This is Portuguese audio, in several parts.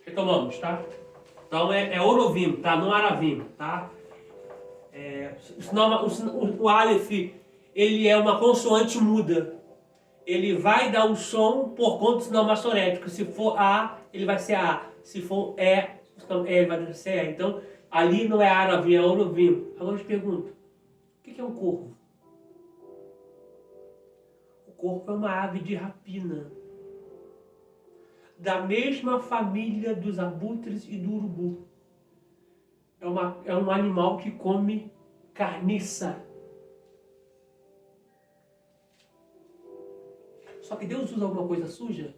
Retomamos, tá? Então é Orovim, tá? Não Aravim, tá? O Aleph, ele é uma consoante muda. Ele vai dar o som por conta do sinal maçorético. Se for A, ele vai ser A. Se for ele vai ser E. Então, ali não é Aravim, é Orovim. Agora eu te pergunto, o que é um corvo? O corvo é uma ave de rapina, da mesma família dos abutres e do urubu. É um animal que come carniça. Só que Deus usa alguma coisa suja?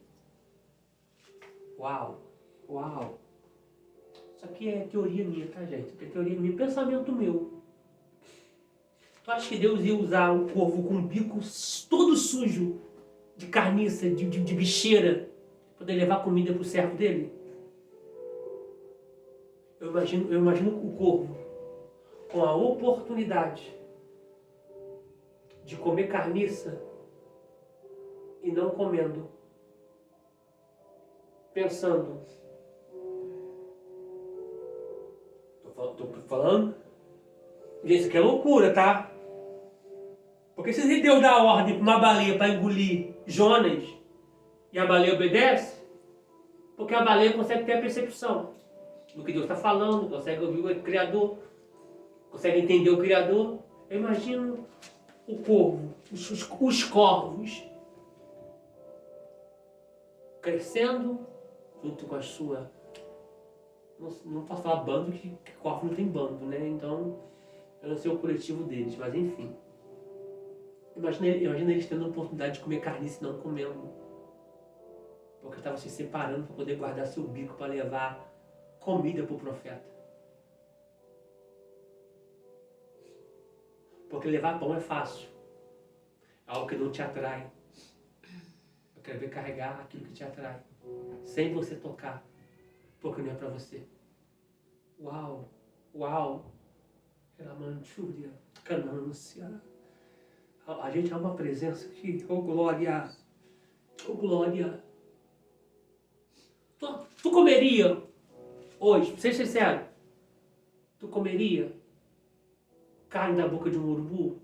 Uau, uau. Isso aqui é teoria minha, tá, gente? Isso aqui é teoria minha, pensamento meu. Tu acha que Deus ia usar um corvo com um bico todo sujo de carniça, de bicheira, para poder levar comida para o servo dele? Eu imagino o corvo com a oportunidade de comer carniça e não comendo, pensando, tô falando, gente, isso aqui é loucura, tá? Porque se Deus dá a ordem para uma baleia para engolir Jonas e a baleia obedece, porque a baleia consegue ter a percepção do que Deus está falando, consegue ouvir o Criador, consegue entender o Criador. Eu imagino o corvo, os corvos, crescendo junto com a sua... Não posso falar bando, que corvo não tem bando, né? Então, eu não sei o coletivo deles, mas enfim. Imagina eles tendo a oportunidade de comer carniça e não comendo. Porque estavam se separando para poder guardar seu bico para levar comida para o profeta. Porque levar pão é fácil. É algo que não te atrai. Eu quero ver carregar aquilo que te atrai. Sem você tocar. Porque não é para você. Uau! Uau! Era manchúria, canância. A gente é uma presença aqui. Oh, glória! Oh, glória! Tu comeria hoje, pra ser sincero, tu comeria carne da boca de um urubu?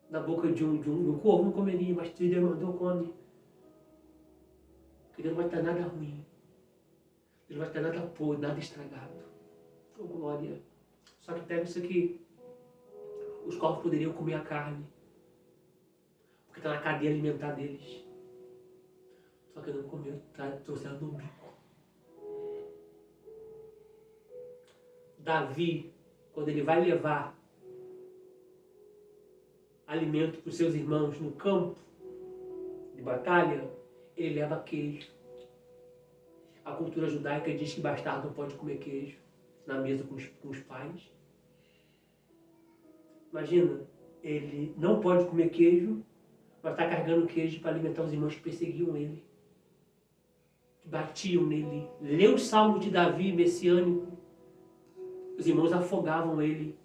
Da boca de um corvo? Não comeria, mas Deus mandou, come. Porque Deus não vai ter nada ruim. Deus não vai ter nada podre, nada estragado. Oh, glória! Só que pega isso aqui. Os corvos poderiam comer a carne, porque está na cadeia alimentar deles. Só que não comeu, trouxeram no bico. Davi, quando ele vai levar alimento para os seus irmãos no campo de batalha, ele leva queijo. A cultura judaica diz que bastardo não pode comer queijo na mesa com os pais. Imagina, ele não pode comer queijo, mas está carregando queijo para alimentar os irmãos que perseguiam ele, que batiam nele. Lê os salmos de Davi, messiânico. Os irmãos afogavam ele,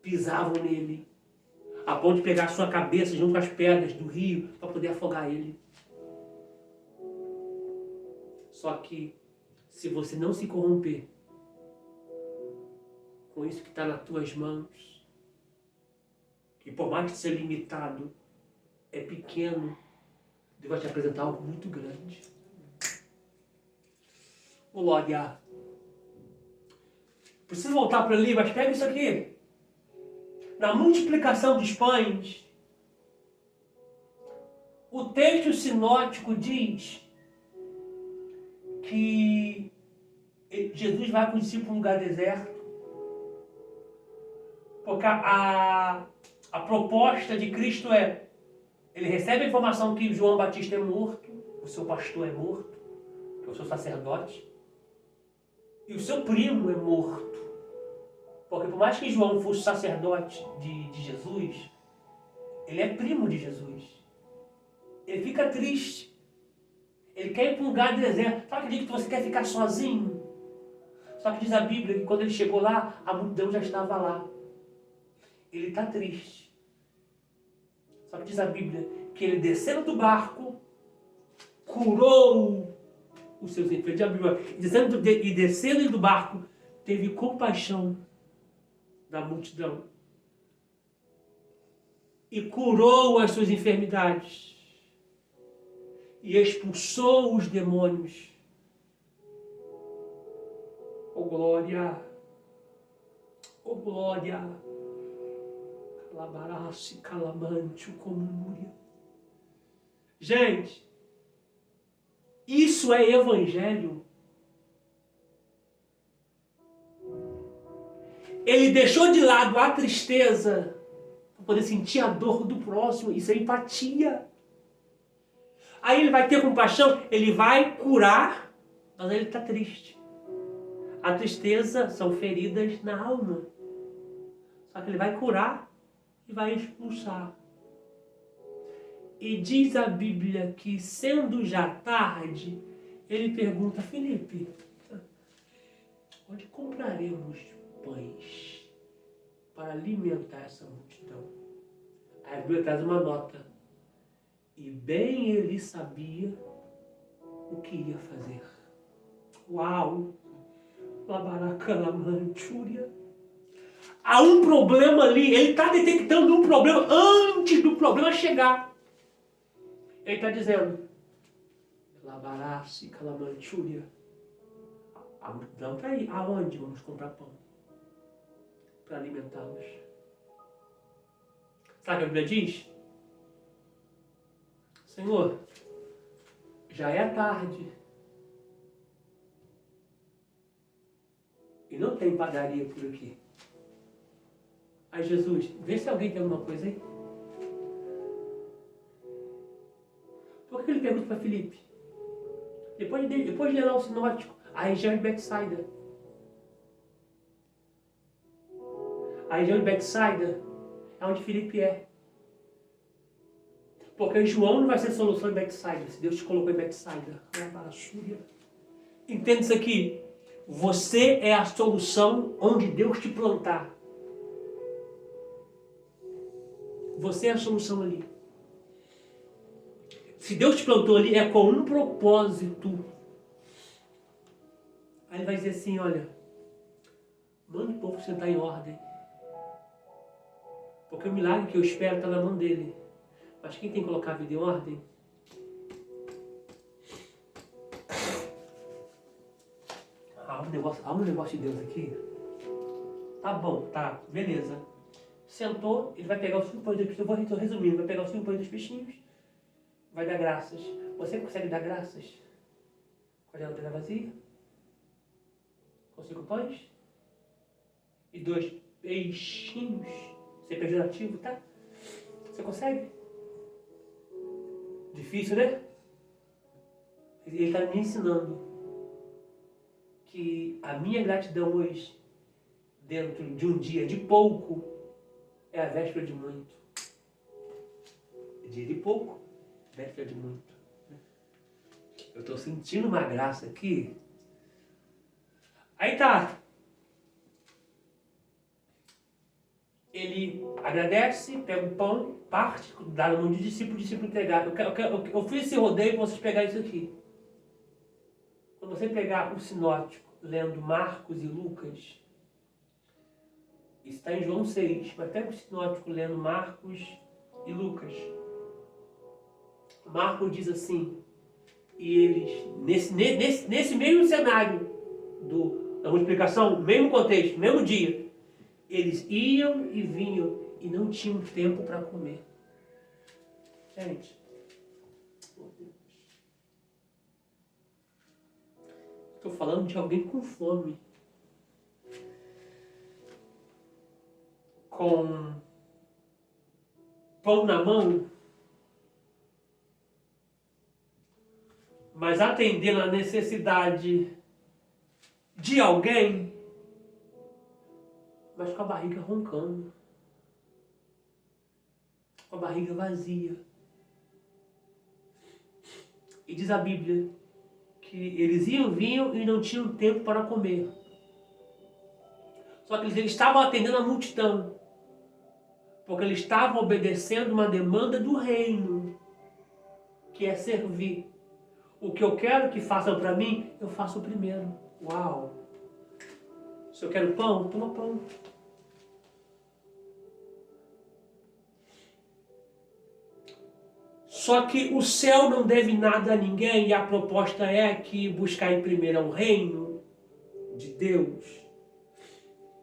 pisavam nele, a ponto de pegar a sua cabeça junto com as pedras do rio para poder afogar ele. Só que, se você não se corromper com isso que está nas tuas mãos, que por mais que seja limitado, é pequeno, Deus vai te apresentar algo muito grande. Glória! Preciso voltar para ali, mas pega isso aqui. Na multiplicação dos pães, o texto sinótico diz que Jesus vai com o discípulo no lugar deserto, porque a proposta de Cristo ele recebe a informação que João Batista é morto, o seu pastor é morto, que é o seu sacerdote, e o seu primo é morto. Porque por mais que João fosse sacerdote de Jesus, ele é primo de Jesus. Ele fica triste. Ele quer ir para um lugar deserto. Sabe aquele dia que você quer ficar sozinho? Só que diz a Bíblia que quando ele chegou lá, a multidão já estava lá. Ele está triste. Só que diz a Bíblia que ele descendo do barco, curou os seus enfermos. E descendo do barco, teve compaixão da multidão e curou as suas enfermidades e expulsou os demônios. Oh glória! Oh glória! Calabaraço, calamante, comúria. Gente, isso é evangelho. Ele deixou de lado a tristeza para poder sentir a dor do próximo. Isso é empatia. Aí ele vai ter compaixão, ele vai curar, mas ele está triste. A tristeza são feridas na alma. Só que ele vai curar e vai expulsar. E diz a Bíblia que, sendo já tarde, ele pergunta: Felipe, onde compraremos pães para alimentar essa multidão? Aí a Bíblia traz uma nota. E bem ele sabia o que ia fazer. Uau! Labaracalamanchúria. Há um problema ali. Ele está detectando um problema antes do problema chegar. Ele está dizendo: Labarace, calamanchúria. A multidão está aí. Aonde vamos comprar pão? Para alimentá-los. Sabe o que a Bíblia diz? Senhor, já é tarde. E não tem padaria por aqui. Aí Jesus, vê se alguém tem alguma coisa aí. Por que ele pergunta para Filipe? Depois de ler lá o sinótico, a região de Betsaida. A região de Betsaida é onde Filipe é. Porque João não vai ser solução em Betsaida, se Deus te colocou em Betsaida. Entende isso aqui? Você é a solução onde Deus te plantar. Você é a solução ali. Se Deus te plantou ali, é com um propósito. Aí ele vai dizer assim: olha, manda o povo sentar em ordem. Porque o milagre que eu espero está na mão dele. Mas quem tem que colocar a vida em ordem? Há um negócio de Deus aqui. Tá bom, tá, beleza. Sentou, ele vai pegar os 5 pães dos peixinhos. Eu vou resumindo, vai pegar os 5 pães dos peixinhos, vai dar graças. Você consegue dar graças com a geladeira vazia? Com 5 pães? E 2 peixinhos? Ser pejorativo, tá? Você consegue? Difícil, né? Ele está me ensinando que a minha gratidão hoje, dentro de um dia de pouco, é a véspera de muito. Dia de pouco, véspera de muito. Eu estou sentindo uma graça aqui. Aí tá. Ele agradece, pega o pão, parte, dá na mão de discípulo, o discípulo entregar. Eu fiz esse rodeio para vocês pegarem isso aqui. Quando você pegar o sinótico, lendo Marcos e Lucas, isso está em João 6, mas pega o sinótico lendo Marcos e Lucas. Marcos diz assim, e eles, nesse mesmo cenário da multiplicação, mesmo contexto, mesmo dia, eles iam e vinham e não tinham tempo para comer. Gente, estou falando de alguém com fome, com pão na mão, mas atendendo a necessidade de alguém, mas com a barriga roncando, com a barriga vazia. E diz a Bíblia que eles vinham e não tinham tempo para comer. Só que eles estavam atendendo a multidão, porque eles estavam obedecendo uma demanda do reino, que é servir. O que eu quero que façam para mim, eu faço primeiro. Uau! Se eu quero pão, toma pão. Só que o céu não deve nada a ninguém e a proposta é que buscar em primeiro o reino de Deus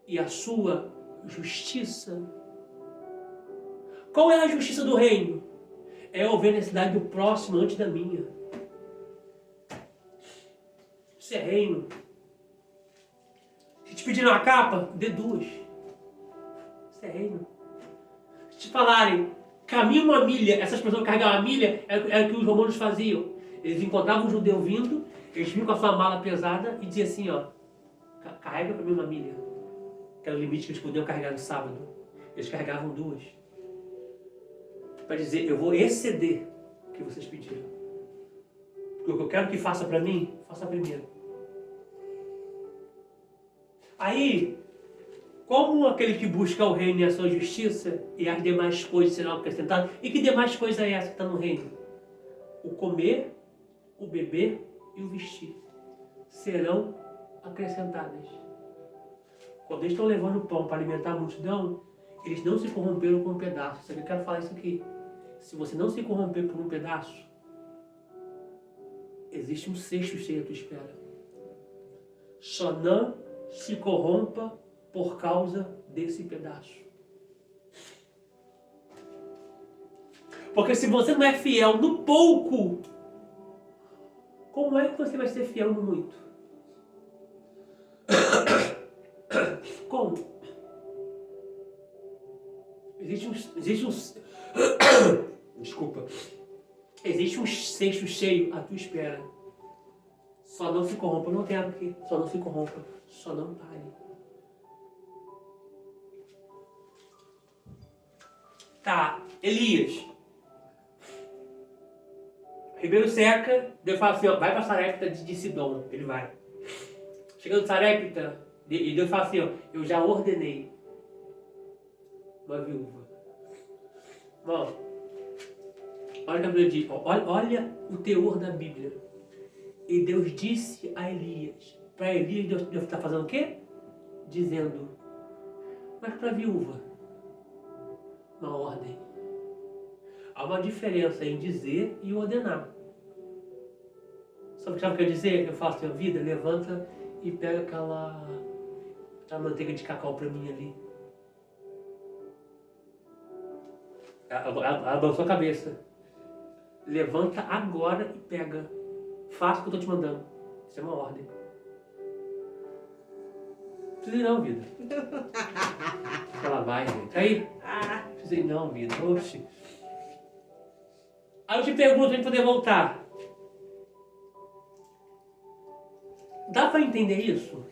e a sua justiça. Qual é a justiça do reino? É eu ver a necessidade do próximo antes da minha. Isso é reino. Se te pedirem uma capa, dê duas. Isso é reino. Se te falarem, caminha uma milha, essas pessoas carregavam uma milha, era o que os romanos faziam. Eles encontravam um judeu vindo, eles vinham com a sua mala pesada e diziam assim, ó, carrega para mim uma milha. Que era o limite que eles podiam carregar no sábado. Eles carregavam duas. Para dizer, eu vou exceder o que vocês pediram. Porque o que eu quero que faça para mim, faça primeiro. Aí, como aquele que busca o reino e a sua justiça, e as demais coisas serão acrescentadas, e que demais coisa é essa que está no reino? O comer, o beber e o vestir serão acrescentadas. Quando eles estão levando pão para alimentar a multidão, eles não se corromperam com um pedaço. Eu quero falar isso aqui. Se você não se corromper por um pedaço, existe um cesto cheio à tua espera. Só não se corrompa por causa desse pedaço. Porque se você não é fiel no pouco, como é que você vai ser fiel no muito? Como? Existe um desculpa. Existe um cesto cheio à tua espera. Só não se corrompa, não tem aqui. Só não se corrompa, só não pare. Tá, Elias. Ribeiro seca, Deus fala assim, ó, vai para Sarepta de Sidom. Ele vai. Chegando em Sarepta, e Deus fala assim, ó, eu já ordenei uma viúva. Bom, olha o que a Bíblia diz, olha o teor da Bíblia. E Deus disse a Elias, para Elias Deus está fazendo o quê? Dizendo, mas para a viúva, uma ordem. Há uma diferença em dizer e ordenar. Sabe o que eu quero dizer? Eu falo assim, vida, levanta e pega aquela manteiga de cacau para mim ali. Ela balançou a cabeça. Levanta agora e pega. Faça o que eu estou te mandando. Isso é uma ordem. Não precisa ir não, vida. Ela vai, gente. Aí, não precisa ir não, vida. Oxi. Aí eu te pergunto, pra gente poder voltar. Dá para entender isso?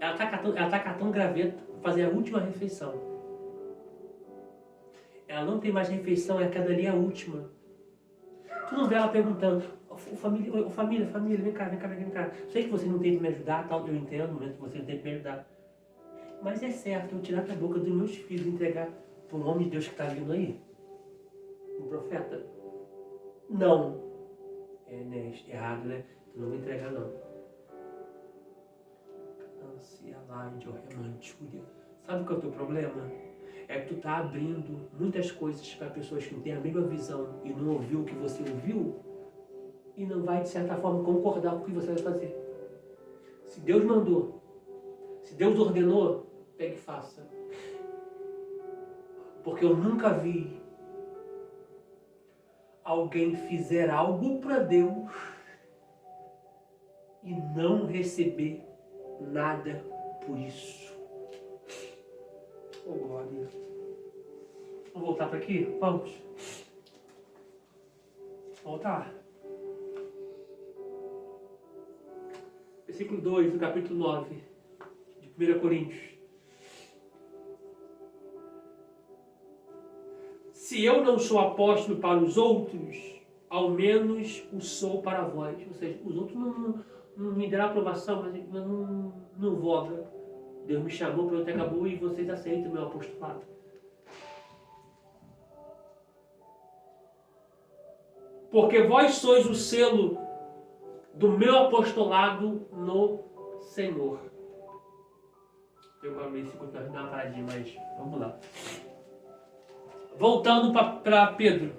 Ela tá catando graveto para fazer a última refeição. Ela não tem mais refeição, é cada ali a última. Tu não vê ela perguntando, família, vem cá. Sei que você não tem que me ajudar, tal, eu entendo, mas você não tem que me ajudar. Mas é certo eu tirar da boca dos meus filhos e entregar para um homem de Deus que está vindo aí? Um profeta? Não. É, né? Errado, né? Tu não vou entregar, não. Sabe qual é o teu problema? É que tu tá abrindo muitas coisas para pessoas que não têm a mesma visão e não ouviu o que você ouviu e não vai, de certa forma, concordar com o que você vai fazer. Se Deus mandou, se Deus ordenou, pegue e faça. Porque eu nunca vi alguém fizer algo para Deus e não receber nada por isso. Oh, glória. Vamos voltar para aqui? Vamos. Voltar. Versículo 2 do capítulo 9 de 1 Coríntios. Se eu não sou apóstolo para os outros, ao menos o sou para vós. Ou seja, os outros não me deram aprovação, mas não voga. Deus me chamou, pronto, acabou e vocês aceitam o meu apostolado. porque vós sois o selo do meu apostolado no Senhor. Eu vou ver se dar uma paradinha, mas vamos lá. Voltando para Pedro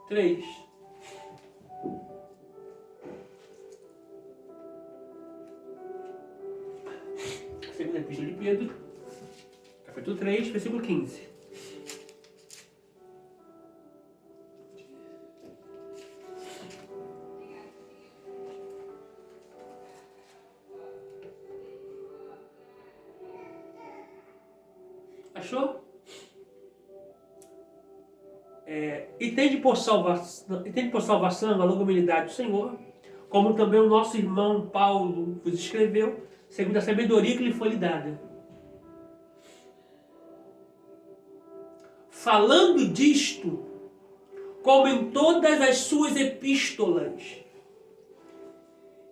3. Segunda epístola de Pedro, capítulo 3, versículo 15. Achou? E tende por salvação a longanimidade do Senhor, como também o nosso irmão Paulo vos escreveu, segundo a sabedoria que lhe foi lhe dada. Falando disto, como em todas as suas epístolas,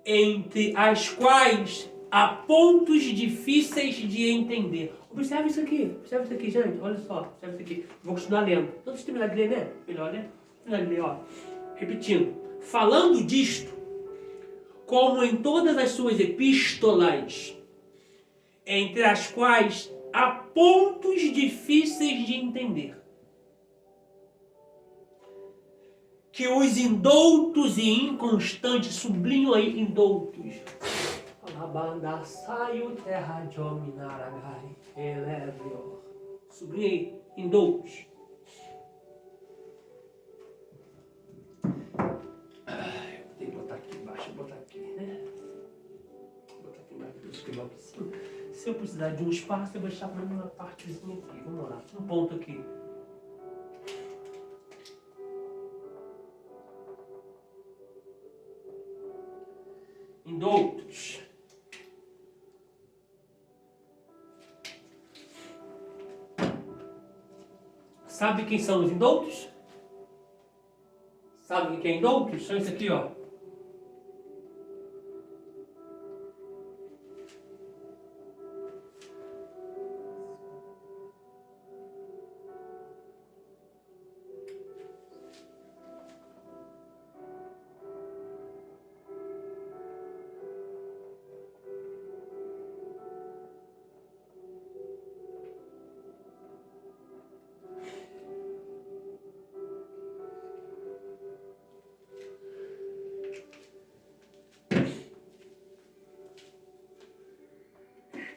entre as quais há pontos difíceis de entender. Observe isso aqui, gente. Olha só, observe isso aqui. Vou continuar lendo. Todos terminar de ler, né? Melhor, né? Terminar de ler, ó. Repetindo. Falando disto, como em todas as suas epístolas, entre as quais há pontos difíceis de entender, que os indoutos e inconstantes, sublinho aí, indoutos, Alabanda saio terra de Ominaragai, elevio. Sublinha aí, indoutos. Tem que botar aqui embaixo, botar aqui, né? Botar aqui embaixo, deixa eu escrever aqui assim. Se eu precisar de um espaço, eu vou deixar para uma partezinha aqui. Vamos lá, um ponto aqui. Indoutos. Sabe quem são os indoutos? Sabe quem é indoutos? São isso aqui, ó.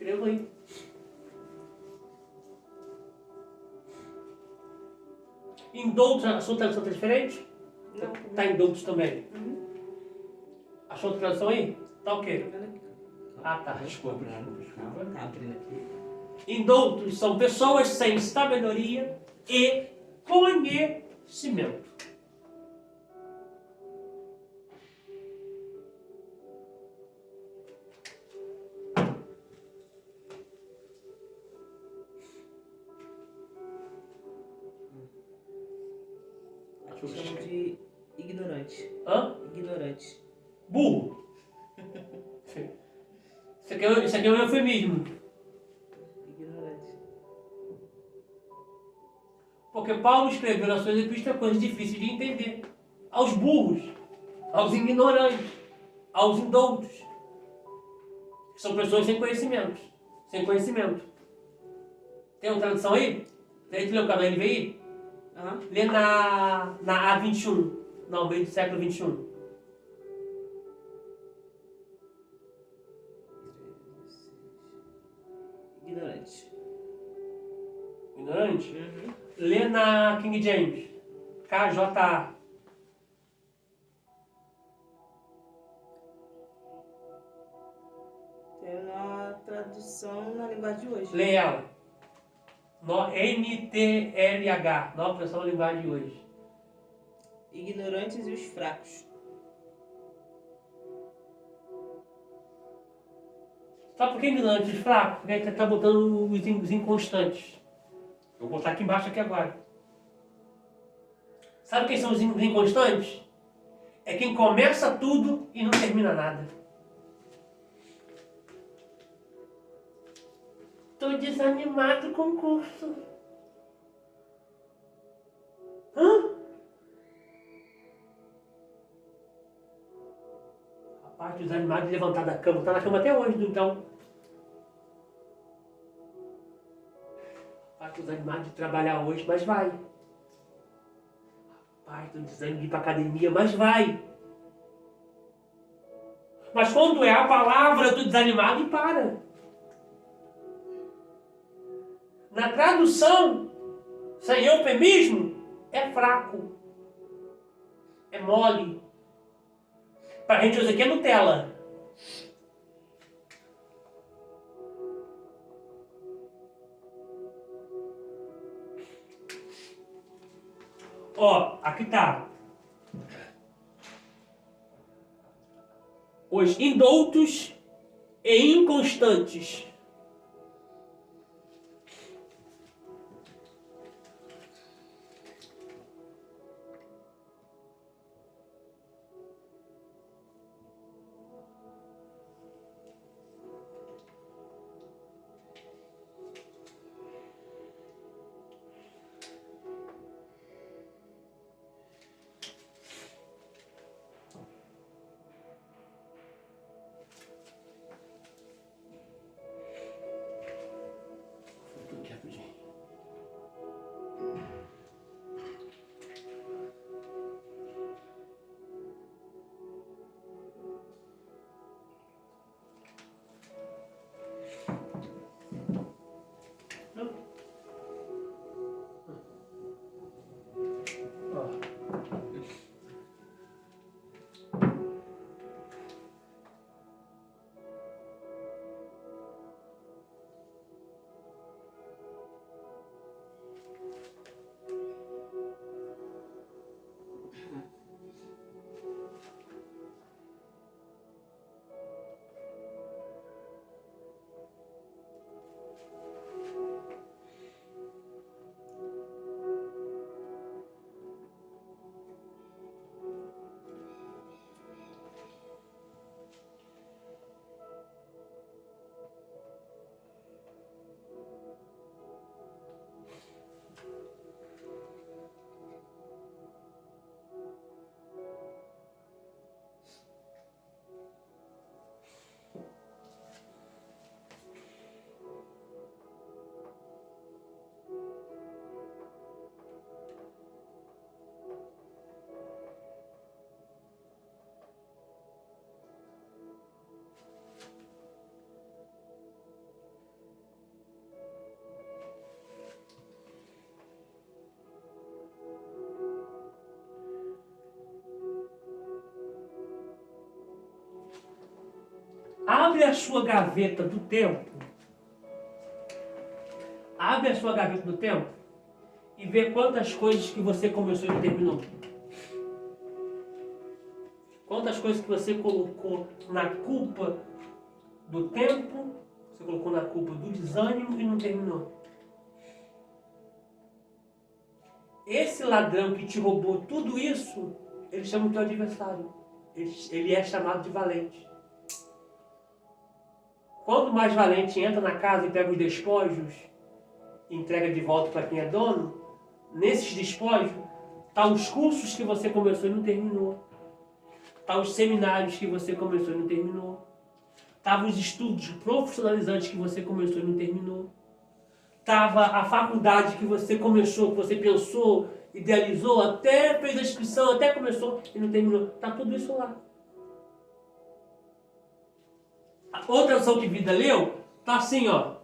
Escreva aí. Indoutos, a sua tradução está diferente? Não. Está em doutos também. Uhum. Achou outra tradução aí? Tá o quê? Ah, tá. Desculpa. Tá abrindo aqui. Indoutos são pessoas sem sabedoria e conhecimento. Aqui chamam de ignorante. Hã? Ignorante. Burro. Isso aqui é um eufemismo. Ignorante. Porque Paulo escreveu nas suas epístolas coisas difíceis de entender. Aos burros, aos ignorantes, aos indoutos. Que são pessoas sem conhecimento. Sem conhecimento. Tem uma tradução aí? Tem que ler o canal NVI? Aham. Lê na A21. Não, meio do século XXI. Ignorante. Ignorante? Uhum. Lê na King James. KJA. Tem uma tradução na linguagem de hoje. Lê ela. NTLH. Nova tradução na linguagem de hoje. Ignorantes e os fracos. Sabe por que ignorante e fraco? Porque a gente está botando os inconstantes. Eu vou botar aqui embaixo aqui agora. Sabe quem são os inconstantes? É quem começa tudo e não termina nada. Estou desanimado com o curso. Hã? Rapaz, desanimado de levantar da cama. Tá na cama até hoje, então. Rapaz, tô desanimado de trabalhar hoje, mas vai. Rapaz, tô desanimado de ir pra academia, mas vai. Mas quando é a palavra, eu tô desanimado e para. Na tradução, sem eufemismo, é fraco. É mole. Pra gente usa aqui é Nutella. Ó, aqui tá. Os indoutos e inconstantes. Tudo quieto, gente. Abre a sua gaveta do tempo. Abre a sua gaveta do tempo e vê quantas coisas que você começou e não terminou. Quantas coisas que você colocou na culpa do tempo, você colocou na culpa do desânimo e não terminou. Esse ladrão que te roubou tudo isso, ele chama o teu adversário. Ele é chamado de valente. Quando o mais valente entra na casa e pega os despojos e entrega de volta para quem é dono, nesses despojos tá os cursos que você começou e não terminou. Tá os seminários que você começou e não terminou. Tava os estudos profissionalizantes que você começou e não terminou. Tava a faculdade que você começou, que você pensou, idealizou, até fez a inscrição, até começou e não terminou. Tá tudo isso lá. A outra tradução que Vida leu, tá assim, ó.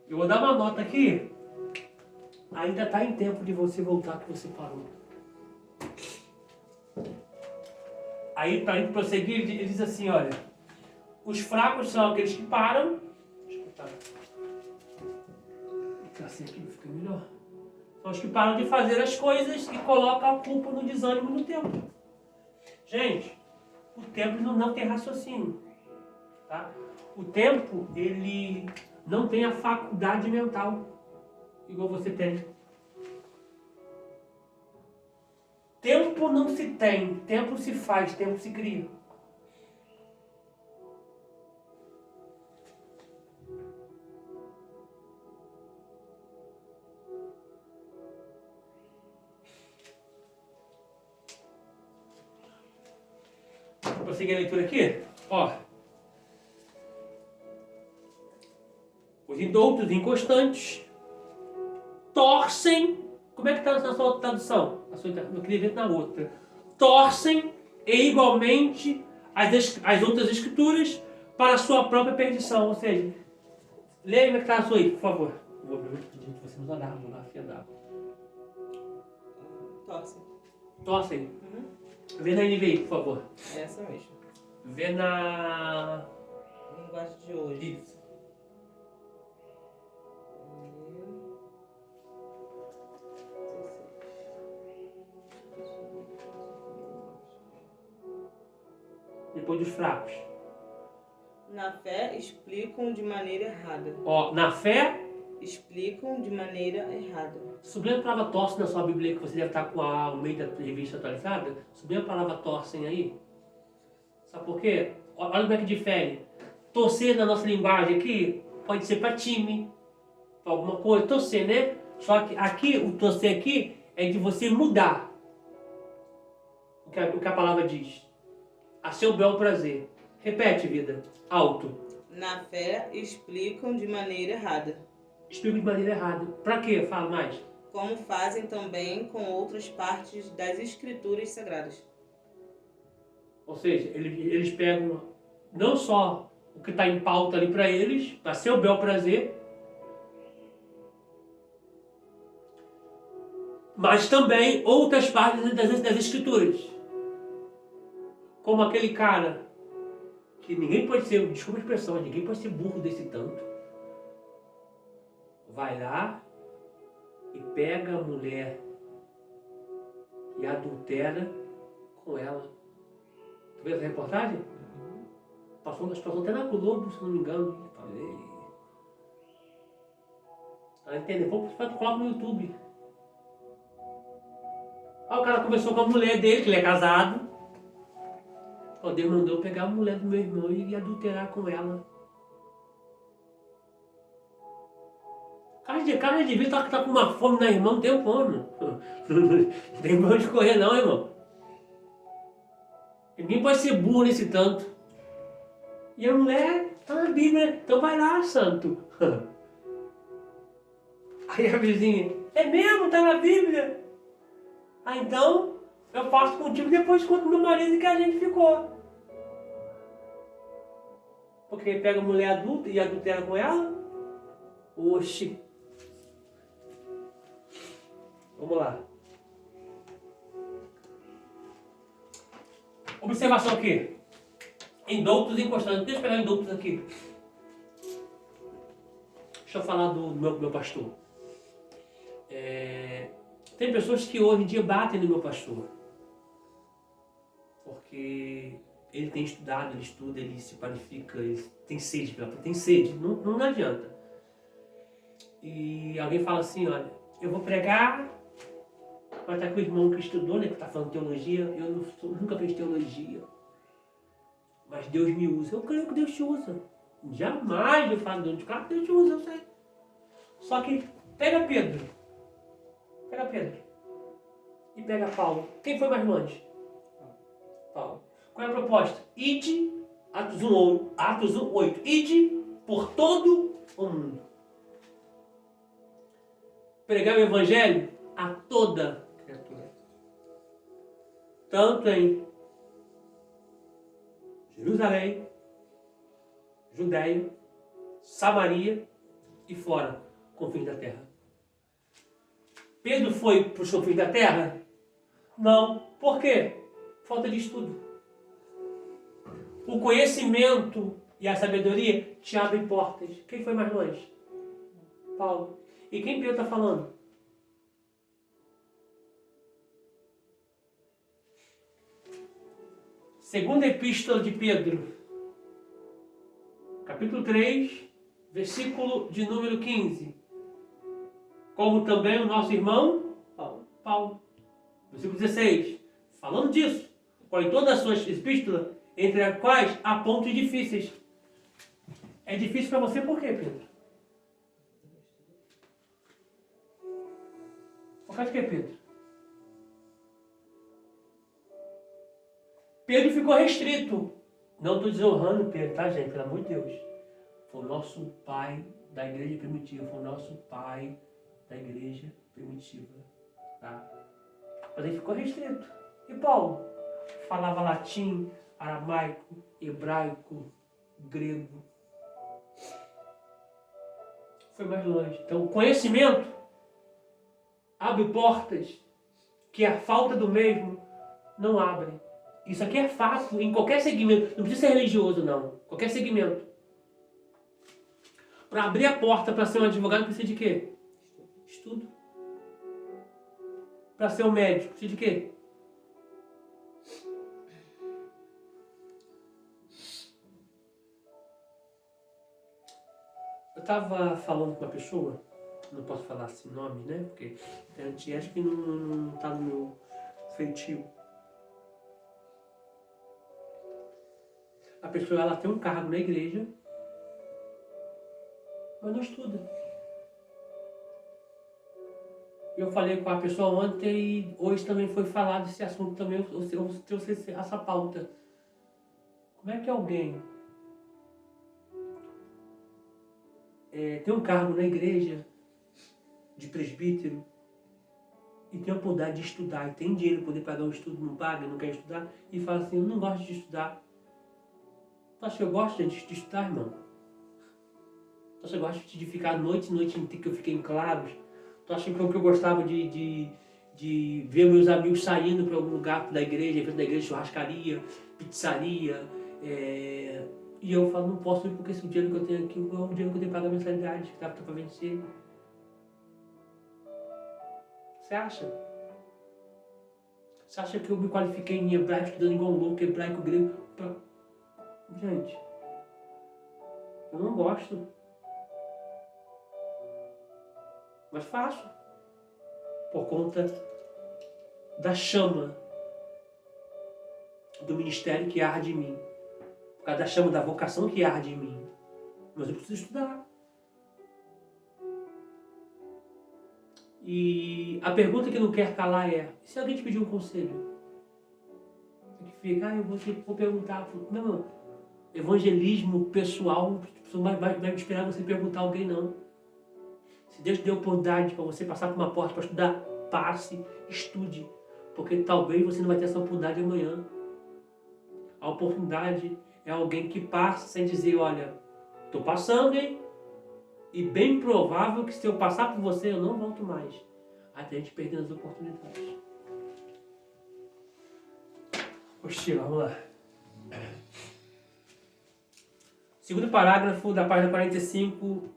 Eu vou dar uma nota aqui. Ainda está em tempo de você voltar que você parou. Aí, para a gente prosseguir, ele diz assim, olha. Os fracos são aqueles que param. Deixa eu botar. Assim aqui fica melhor. São os que param de fazer as coisas e colocam a culpa no desânimo no tempo. Gente, o tempo não tem raciocínio. Tá? O tempo, ele não tem a faculdade mental igual você tem. Tempo não se tem, tempo se faz, tempo se cria. Vou prosseguir a leitura aqui. Ó. Os indoutos inconstantes torcem. Como é que está na sua tradução? Eu queria ver na outra. Torcem e igualmente as outras escrituras para a sua própria perdição. Ou seja, leia como é que está a sua aí, por favor. Vou pedir que você nos agarre, vou dar a fia d'água. Torcem. Torcem. Uhum. Vê na NVI, por favor. É essa mesmo. Vê na... Linguagem de hoje. Isso. Depois dos fracos. Na fé explicam de maneira errada. Ó, na fé... Explicam de maneira errada. Sublinha a palavra torcem na sua Bíblia, que você deve estar com a Almeida Revista atualizada. Sublinha a palavra torcem aí. Sabe por quê? Olha como é que difere. Torcer na nossa linguagem aqui pode ser para time, para alguma coisa, torcer, né? Só que aqui, o torcer aqui é de você mudar o que a palavra diz. A seu bel prazer. Repete, vida. Alto. Na fé explicam de maneira errada. Explico de maneira errada. Para quê? Fala mais. Como fazem também com outras partes das escrituras sagradas. Ou seja, eles pegam não só o que está em pauta ali para eles, para seu bel prazer, mas também outras partes das escrituras. Como aquele cara que ninguém pode ser, desculpa a expressão, ninguém pode ser burro desse tanto. Vai lá e pega a mulher e adultera com ela. Tu viu essa reportagem? Passou até na Globo, se não me engano. Falei. Tá entendendo? Vamos colocar no YouTube. Aí o cara conversou com a mulher dele, que ele é casado. O Deus mandou pegar a mulher do meu irmão e adulterar com ela. O cara devia estar com uma fome na irmã, não tem fome. Não tem pra onde correr não, irmão. Ninguém pode ser burro nesse tanto. E a mulher está na Bíblia, então vai lá, santo. Aí a vizinha, é mesmo? Está na Bíblia? Ah, então eu faço contigo e depois conto meu marido que a gente ficou. Porque ele pega a mulher adulta e adultera com ela? Oxi. Vamos lá. Observação aqui. Indoutos inconstantes. Deixa eu pegar indoutos aqui. Deixa eu falar do meu pastor. Tem pessoas que hoje em dia batem no meu pastor. Porque ele tem estudado, ele estuda, ele se qualifica, ele tem sede, não adianta. E alguém fala assim, olha, eu vou pregar, mas tá com o irmão que estudou, né, que tá falando teologia, eu nunca fiz teologia. Mas Deus me usa. Eu creio que Deus te usa. Jamais eu falo de claro que Deus te usa, eu sei. Só que pega Pedro. E pega Paulo. Quem foi mais longe? Paulo. Qual é a proposta? Ide, Atos 1, 8. Ide por todo o mundo. Pregar o evangelho a toda criatura. Tanto em Jerusalém, Judéia, Samaria e fora, confins da terra. Pedro foi para os confins da terra? Não. Por quê? Falta de estudo. O conhecimento e a sabedoria te abrem portas. Quem foi mais longe? Paulo. E quem Pedro está falando? Segunda Epístola de Pedro, capítulo 3, versículo de número 15. Como também o nosso irmão Paulo. Versículo 16. Falando disso, em todas as suas epístolas, entre as quais há pontos difíceis. É difícil para você por quê, Pedro? Por causa de quê, Pedro? Pedro ficou restrito. Não estou desonrando Pedro, tá, gente? Pelo amor de Deus. Foi o nosso pai da igreja primitiva. Foi o nosso pai da igreja primitiva. Tá? Mas ele ficou restrito. E Paulo? Falava latim, aramaico, hebraico, grego. Foi mais longe. Então, o conhecimento abre portas que a falta do mesmo não abre. Isso aqui é fato em qualquer segmento. Não precisa ser religioso, não. Qualquer segmento. Para abrir a porta para ser um advogado, precisa de quê? Estudo. Para ser um médico, precisa de quê? Eu estava falando com uma pessoa, não posso falar assim nome, né? Porque acho que não está no meu feitio. A pessoa ela tem um cargo na igreja, mas não estuda. Eu falei com a pessoa ontem e hoje também foi falado esse assunto também, eu trouxe essa pauta. Como é que alguém tem um cargo na igreja de presbítero e tem a oportunidade de estudar e tem dinheiro para poder pagar o estudo, não paga, não quer estudar e fala assim, eu não gosto de estudar. Tu acha que eu gosto, gente, de estudar, irmão? Tu acha que eu gosto de ficar noite inteira que eu fiquei em claros? Tu acha que eu gostava de ver meus amigos saindo para algum lugar da igreja, churrascaria, pizzaria, e eu falo, não posso ir porque esse dinheiro que eu tenho aqui é o dinheiro que eu tenho que pagar a mensalidade, que tá para vencer. Você acha? Você acha que eu me qualifiquei em hebraico, estudando igual um louco, hebraico, grego? Gente, eu não gosto. Mas faço. Por conta da chama do ministério que arde em mim. Por causa da chama da vocação que arde em mim. Mas eu preciso estudar. E a pergunta que não quer calar é, se alguém te pedir um conselho? Você que fica, eu vou perguntar. Não, evangelismo pessoal, vai esperar você perguntar a alguém, não. Se Deus te deu oportunidade para você passar por uma porta para estudar, passe, estude. Porque talvez você não vai ter essa oportunidade amanhã. A oportunidade é alguém que passa sem dizer, olha, estou passando, hein? E bem provável que se eu passar por você, eu não volto mais. Até a gente perdendo as oportunidades. Poxa, vamos lá. Segundo parágrafo da página 45,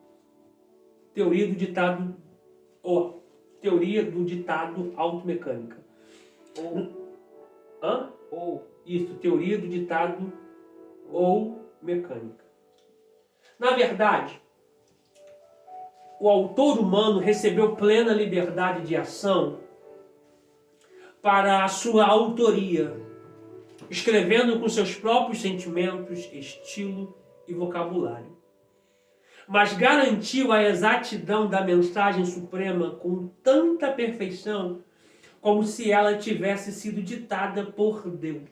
teoria do ditado automecânica. Isso, teoria do ditado ou mecânica. Na verdade, o autor humano recebeu plena liberdade de ação para a sua autoria, escrevendo com seus próprios sentimentos, estilo e vocabulário. Mas garantiu a exatidão da mensagem suprema com tanta perfeição como se ela tivesse sido ditada por Deus.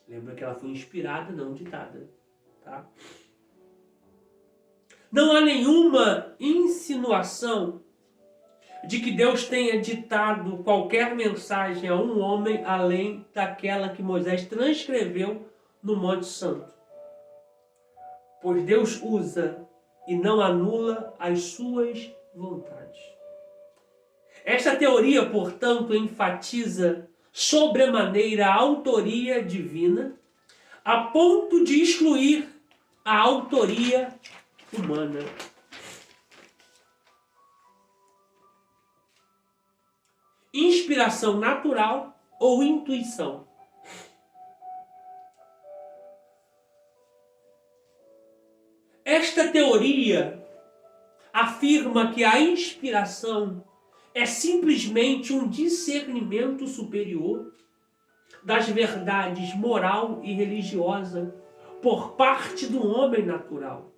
Lembra que ela foi inspirada, não ditada. Tá? Não há nenhuma insinuação de que Deus tenha ditado qualquer mensagem a um homem além daquela que Moisés transcreveu no Monte Santo. Pois Deus usa e não anula as suas vontades. Esta teoria, portanto, enfatiza sobremaneira a autoria divina, a ponto de excluir a autoria humana. Inspiração natural ou intuição. Esta teoria afirma que a inspiração é simplesmente um discernimento superior das verdades moral e religiosa por parte do homem natural.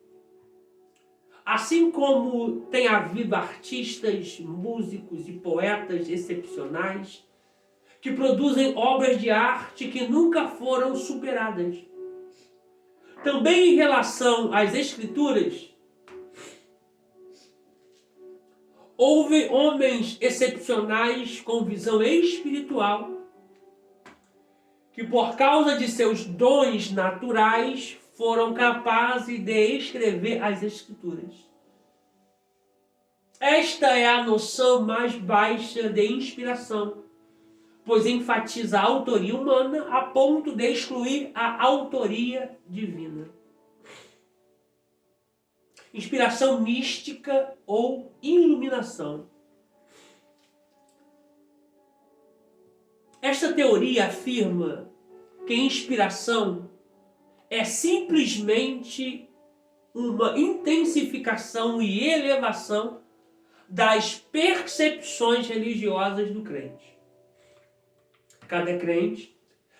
Assim como tem havido artistas, músicos e poetas excepcionais que produzem obras de arte que nunca foram superadas. Também em relação às Escrituras, houve homens excepcionais com visão espiritual que, por causa de seus dons naturais, foram capazes de escrever as Escrituras. Esta é a noção mais baixa de inspiração, pois enfatiza a autoria humana a ponto de excluir a autoria divina. Inspiração mística ou iluminação. Esta teoria afirma que inspiração é simplesmente uma intensificação e elevação das percepções religiosas do crente. Cada crente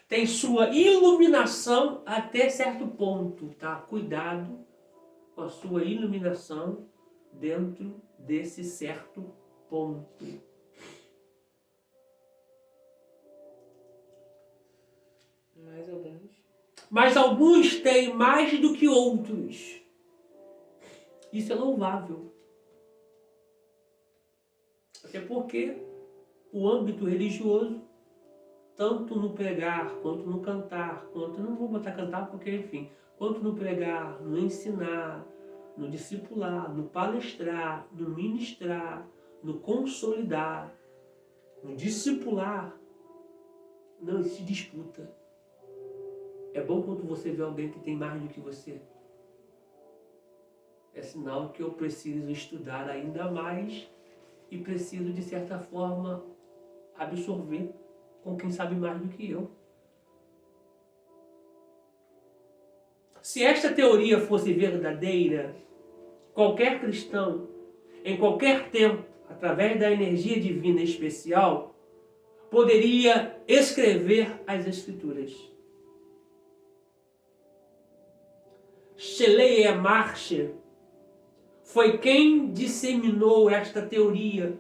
tem sua iluminação até certo ponto, tá? Cuidado com a sua iluminação dentro desse certo ponto. Mas alguns têm mais do que outros. Isso é louvável. Até porque o âmbito religioso, tanto no pregar, quanto no cantar, quanto, não vou botar cantar porque, enfim, quanto no pregar, no ensinar, no discipular, no palestrar, no ministrar, no consolidar, no discipular, não se disputa. É bom quando você vê alguém que tem mais do que você. É sinal que eu preciso estudar ainda mais e preciso, de certa forma, absorver com quem sabe mais do que eu. Se esta teoria fosse verdadeira, qualquer cristão, em qualquer tempo, através da energia divina especial, poderia escrever as Escrituras. Schleiermacher foi quem disseminou esta teoria.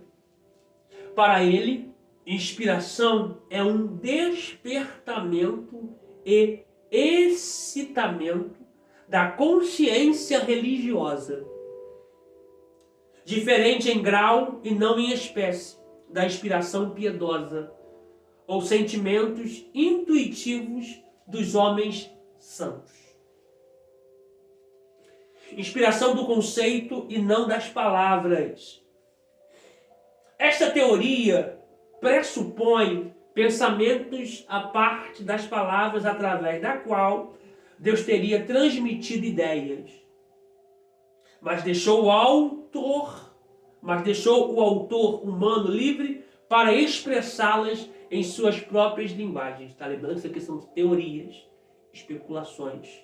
Para ele, inspiração é um despertamento e excitamento da consciência religiosa, diferente em grau e não em espécie da inspiração piedosa ou sentimentos intuitivos dos homens santos. Inspiração do conceito e não das palavras. Esta teoria pressupõe pensamentos à parte das palavras através da qual Deus teria transmitido ideias. Mas deixou o autor humano livre para expressá-las em suas próprias linguagens. Tá lembrando que isso aqui são teorias, especulações,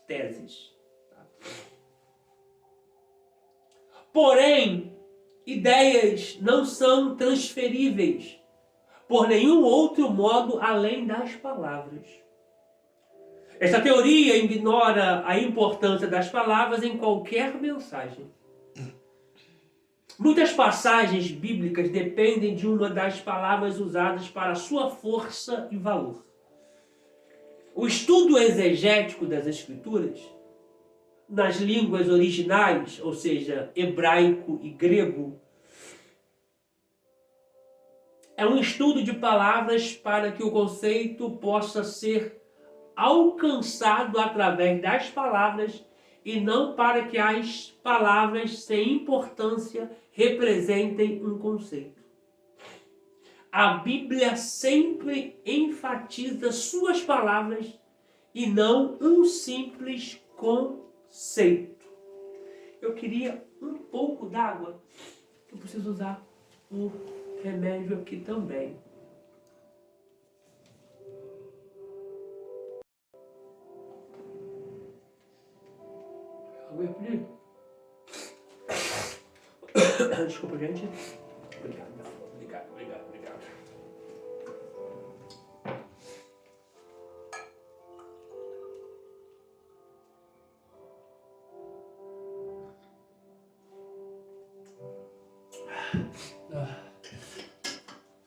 teses. Porém, ideias não são transferíveis por nenhum outro modo além das palavras. Esta teoria ignora a importância das palavras em qualquer mensagem. Muitas passagens bíblicas dependem de uma das palavras usadas para sua força e valor. O estudo exegético das Escrituras, nas línguas originais, ou seja, hebraico e grego, é um estudo de palavras para que o conceito possa ser alcançado através das palavras e não para que as palavras sem importância representem um conceito. A Bíblia sempre enfatiza suas palavras e não um simples conceito. Eu queria um pouco d'água. Eu preciso usar o remédio aqui também. Água aqui. Desculpa, gente. Obrigado.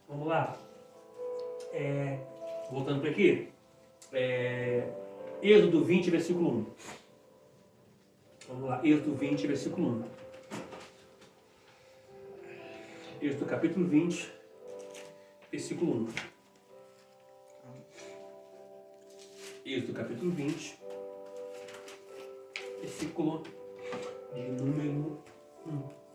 Vamos lá. Voltando para aqui. Êxodo 20, versículo 1. Vamos lá, Êxodo 20, versículo 1. Êxodo capítulo 20, versículo 1. Êxodo capítulo 20, versículo de número 1.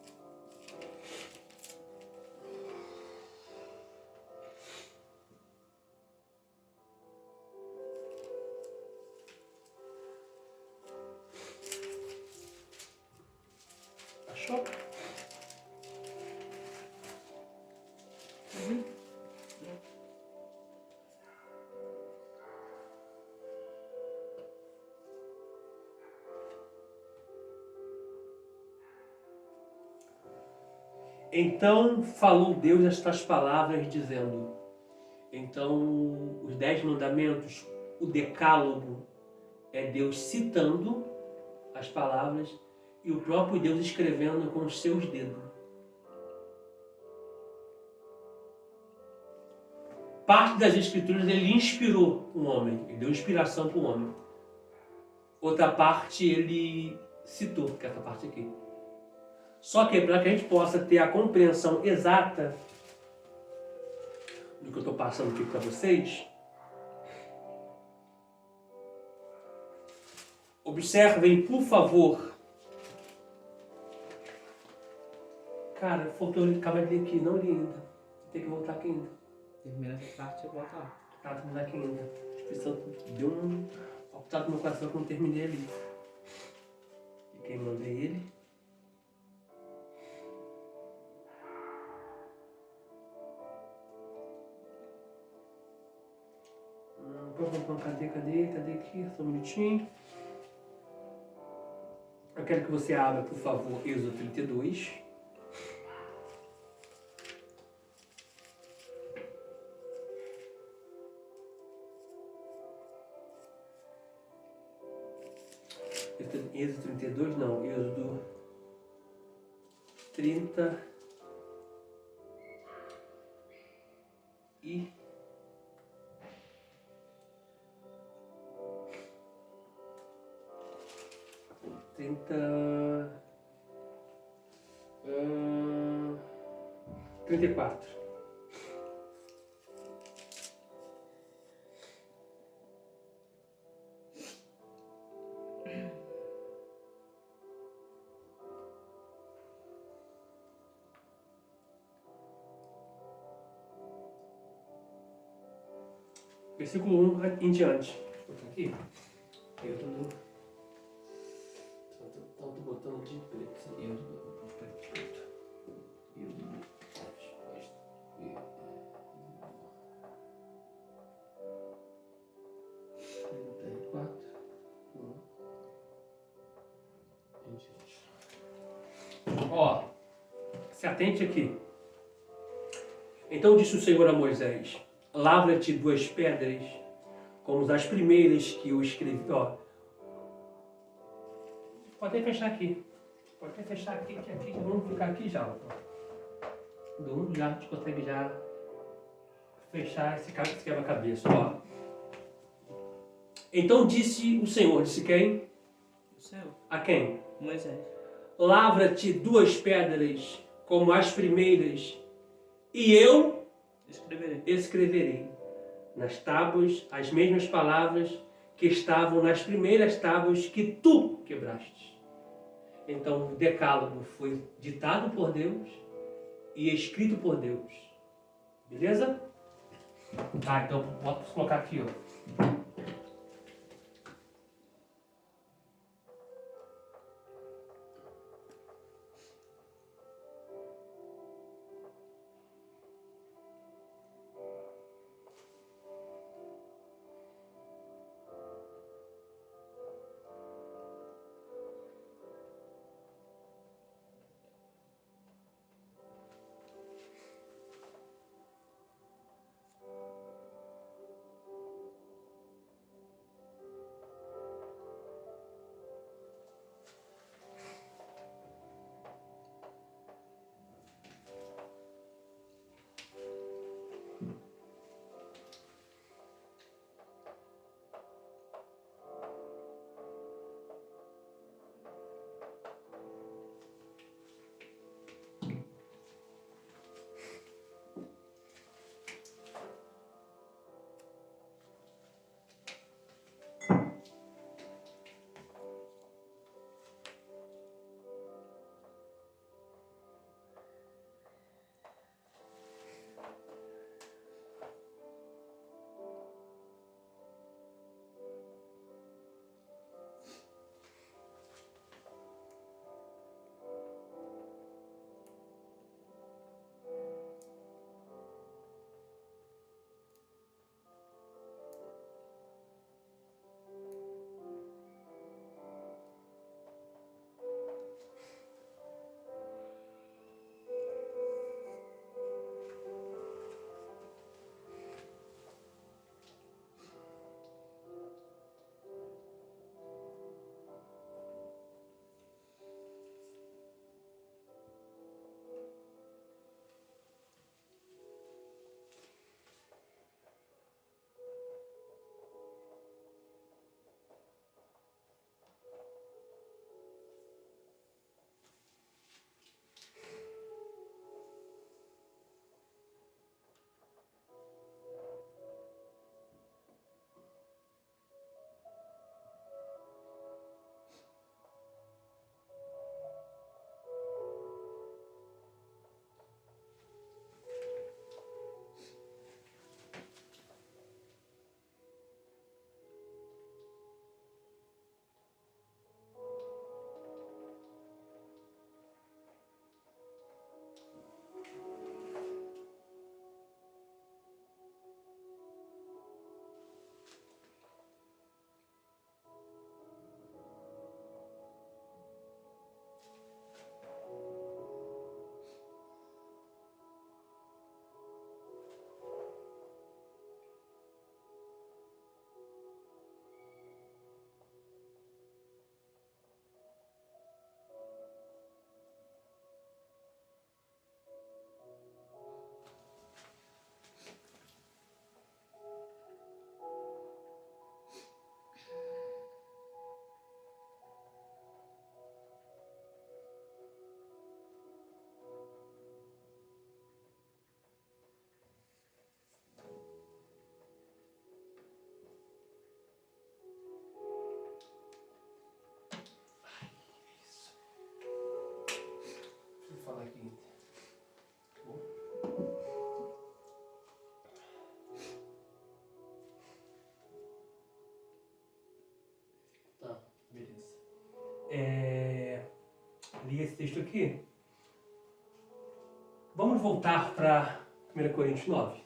Achou? Então falou Deus estas palavras, dizendo: então, os 10 mandamentos, o decálogo, é Deus citando as palavras e o próprio Deus escrevendo com os seus dedos. Parte das escrituras ele inspirou o homem, ele deu inspiração para o homem. Outra parte ele citou, que é essa parte aqui. Só que para que a gente possa ter a compreensão exata do que eu estou passando aqui para vocês, observem, por favor. Cara, faltou ele acabar de ler aqui, não li ainda. Tem que voltar aqui ainda. Termina essa parte e volta lá. Ah, terminar aqui ainda. O Espírito Santo deu um palpitado no meu coração que eu não terminei ali. E quem manda é ele. Cadê aqui? Só um minutinho. Eu quero que você abra, por favor, Êxodo 32. Êxodo 32, não, Êxodo 30 e 34. Versículo 1 em diante. Vou botar aqui. Eu tô botando de preto. Eu vou botar de preto. Ó, se atente aqui. Então disse o Senhor a Moisés: lavra-te 2 pedras, como as primeiras que eu escrevi. Ó, pode até fechar aqui. Pode até fechar aqui, que aqui vamos ficar aqui já. Já a gente consegue já fechar esse quebra-cabeça. Ó. Então disse o Senhor, disse quem? O Senhor. A quem? Moisés. Lavra-te 2 pedras, como as primeiras, e eu escreverei nas tábuas as mesmas palavras que estavam nas primeiras tábuas que tu quebraste. Então o decálogo foi ditado por Deus e escrito por Deus. Beleza? Tá, então vou colocar aqui, ó. Falar aqui. Tá, beleza. Li esse texto aqui. Vamos voltar para 1 Coríntios 9.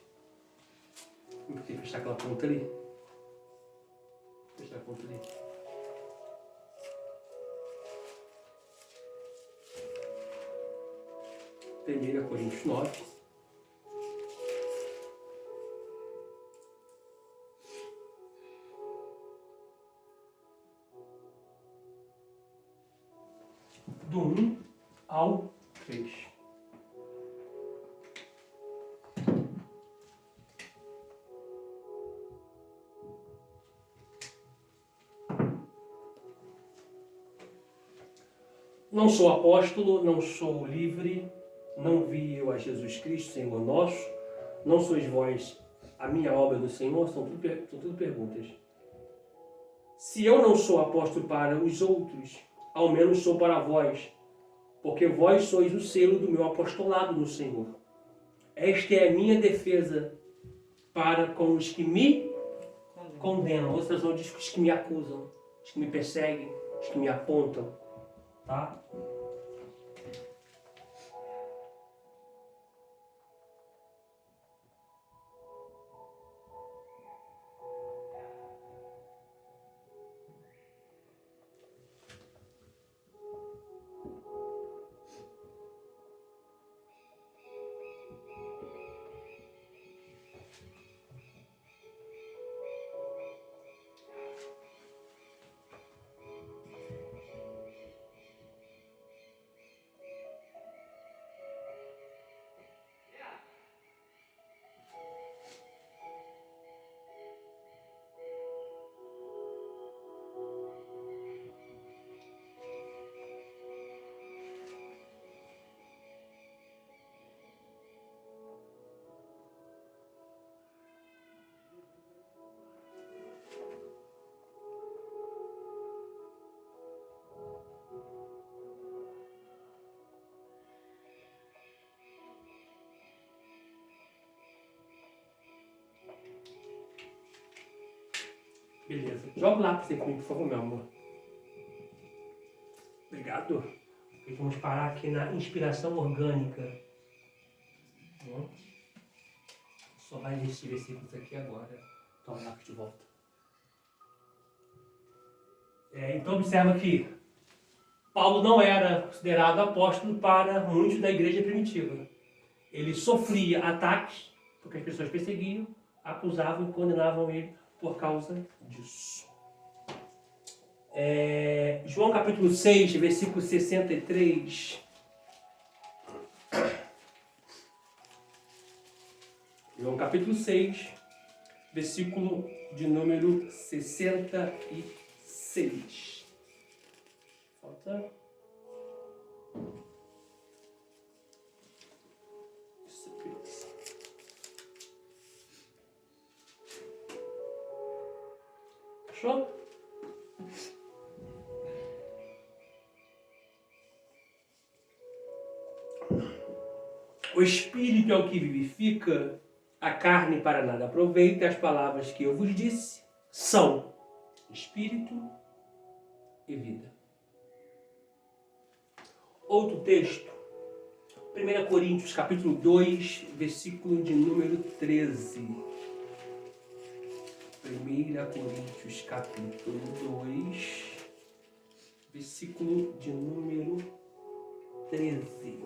Vou ter que fechar aquela conta ali. Fechar a conta ali. Primeira Coríntios 9. Do 1 ao 3. Não sou apóstolo, não sou livre, não vi eu a Jesus Cristo, Senhor nosso, não sois vós a minha obra do Senhor, são tudo perguntas. Se eu não sou apóstolo para os outros, ao menos sou para vós, porque vós sois o selo do meu apostolado no Senhor. Esta é a minha defesa para com os que me condenam. Outras não diz os que me acusam, os que me perseguem, os que me apontam. Tá? Beleza. Joga lá para você comigo, por favor, meu amor. Obrigado. E vamos parar aqui na inspiração orgânica. Bom, só vai ler esses versículos aqui agora. Toma lá de volta. Então observa que Paulo não era considerado apóstolo para muitos da igreja primitiva. Ele sofria ataques, porque as pessoas perseguiam, acusavam e condenavam ele por causa disso. João capítulo 6, versículo 63. João capítulo 6, versículo de número 66. Falta. Achou? O Espírito é o que vivifica, a carne para nada aproveita. As palavras que eu vos disse são Espírito e vida. Outro texto, 1 Coríntios capítulo 2, versículo de número 13. 1 Coríntios capítulo 2, versículo de número 13.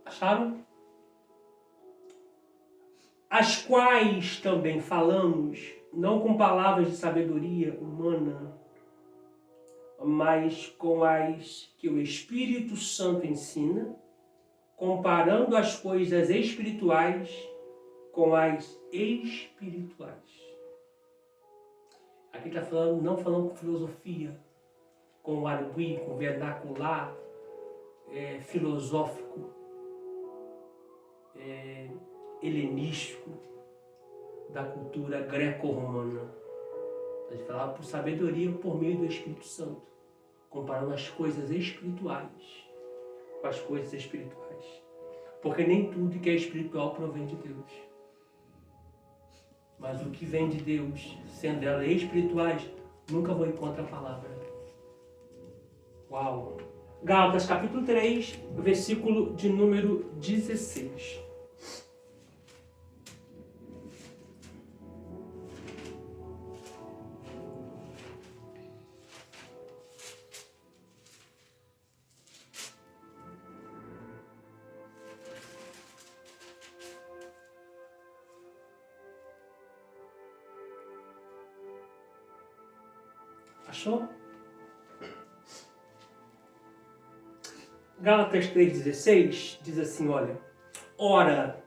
Acharam? As quais também falamos, não com palavras de sabedoria humana, mas com as que o Espírito Santo ensina, comparando as coisas espirituais com as espirituais. Aqui está falando, não falando com filosofia, com argui, com vernacular, filosófico, helenístico, da cultura greco-romana. A gente falava por sabedoria por meio do Espírito Santo, comparando as coisas espirituais com as coisas espirituais. Porque nem tudo que é espiritual provém de Deus. Mas o que vem de Deus, sendo elas espirituais, nunca vão contra a palavra. Uau! Gálatas capítulo 3, versículo de número 16. Achou? Gálatas 3,16 diz assim, olha: ora,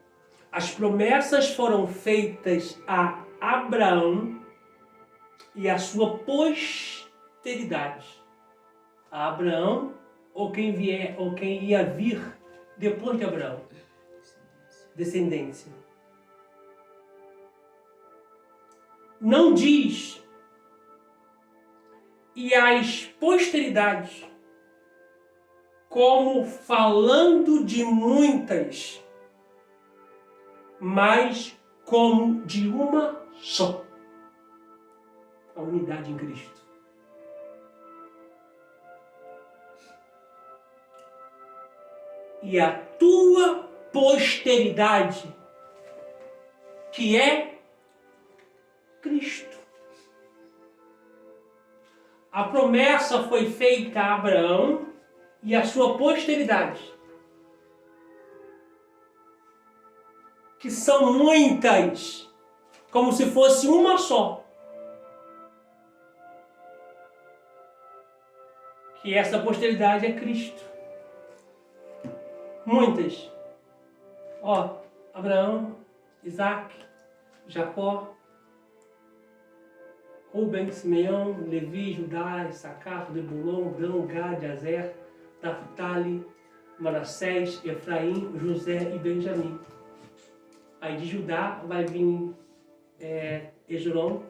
as promessas foram feitas a Abraão e a sua posteridade. A Abraão ou quem ia vir depois de Abraão. Descendência. Não diz e as posteridades como falando de muitas, mas como de uma só. A unidade em Cristo. E a tua posteridade, que é Cristo. A promessa foi feita a Abraão e a sua posteridade, que são muitas, como se fosse uma só. Que essa posteridade é Cristo. Muitas. Ó, Abraão, Isaac, Jacó, Rubem, Simeão, Levi, Judá, Issacar, Zebulon, Dan, Gad, Azer, Naphtali, Manassés, Efraim, José e Benjamim. Aí de Judá vai vir Hezron,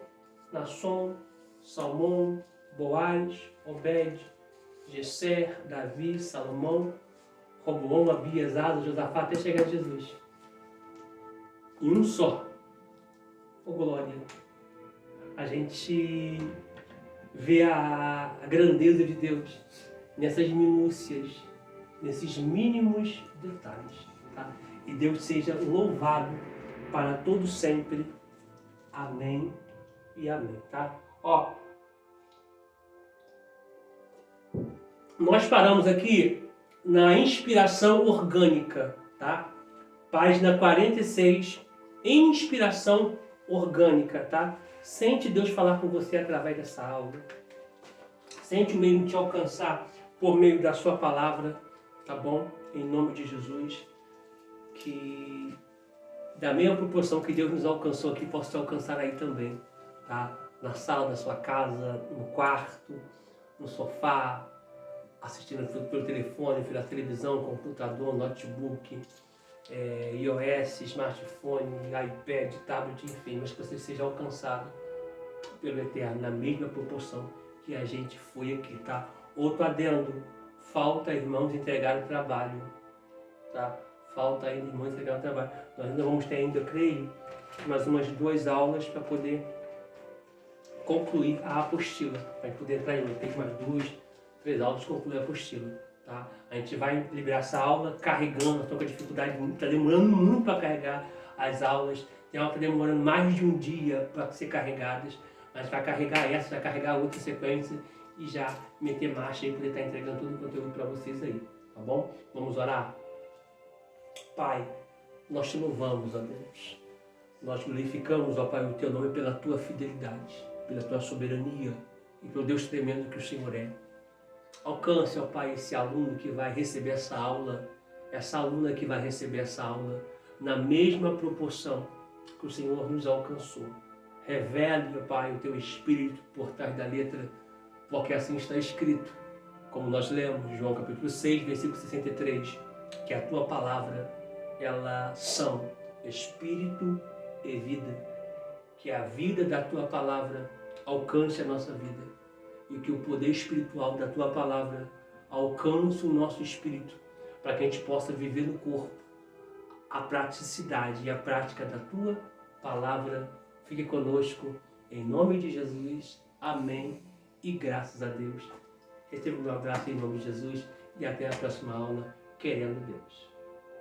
Nasson, Salmão, Boaz, Obed, Gesser, Davi, Salomão, Roboão, Abias, Asa, Josafá, até chegar a Jesus. Em um só. Ô glória! A gente vê a grandeza de Deus nessas minúcias, nesses mínimos detalhes. Tá? E Deus seja louvado para todo sempre. Amém e amém. Tá? Ó, nós paramos aqui na inspiração orgânica, tá? Página 46, inspiração orgânica, tá? Sente Deus falar com você através dessa aula. Sente o meio de te alcançar por meio da sua palavra, tá bom? Em nome de Jesus, que da mesma proporção que Deus nos alcançou aqui, possa te alcançar aí também, tá? Na sala da sua casa, no quarto, no sofá, assistindo pelo telefone, pela televisão, computador, notebook, iOS, smartphone, iPad, tablet, enfim, mas que você seja alcançado pelo Eterno na mesma proporção que a gente foi aqui, tá? Outro adendo, falta irmãos entregar o trabalho, tá? Falta ainda irmãos entregar o trabalho. Nós ainda vamos ter ainda, eu creio, mais umas 2 aulas para poder concluir a apostila, para poder entrar em tem mais 2, 3 aulas para concluir a apostila. Tá? A gente vai liberar essa aula carregando, estou com a dificuldade, está demorando muito para carregar as aulas, tem aula que está demorando mais de um dia para ser carregadas, mas vai carregar essa, vai carregar outra sequência e já meter marcha e poder estar entregando todo o conteúdo para vocês aí, tá bom? Vamos orar? Pai, nós te louvamos, ó Deus, nós glorificamos, ó Pai, o teu nome pela tua fidelidade, pela tua soberania e pelo Deus tremendo que o Senhor é. Alcance, ó Pai, esse aluno que vai receber essa aula, essa aluna que vai receber essa aula, na mesma proporção que o Senhor nos alcançou. Revele, ó Pai, o teu Espírito por trás da letra, porque assim está escrito, como nós lemos, João capítulo 6, versículo 63, que a tua palavra, elas são Espírito e vida, que a vida da tua palavra alcance a nossa vida. E que o poder espiritual da tua palavra alcance o nosso espírito, para que a gente possa viver no corpo a praticidade e a prática da tua palavra. Fique conosco, em nome de Jesus. Amém e graças a Deus. Receba o meu abraço em nome de Jesus e até a próxima aula, querendo Deus.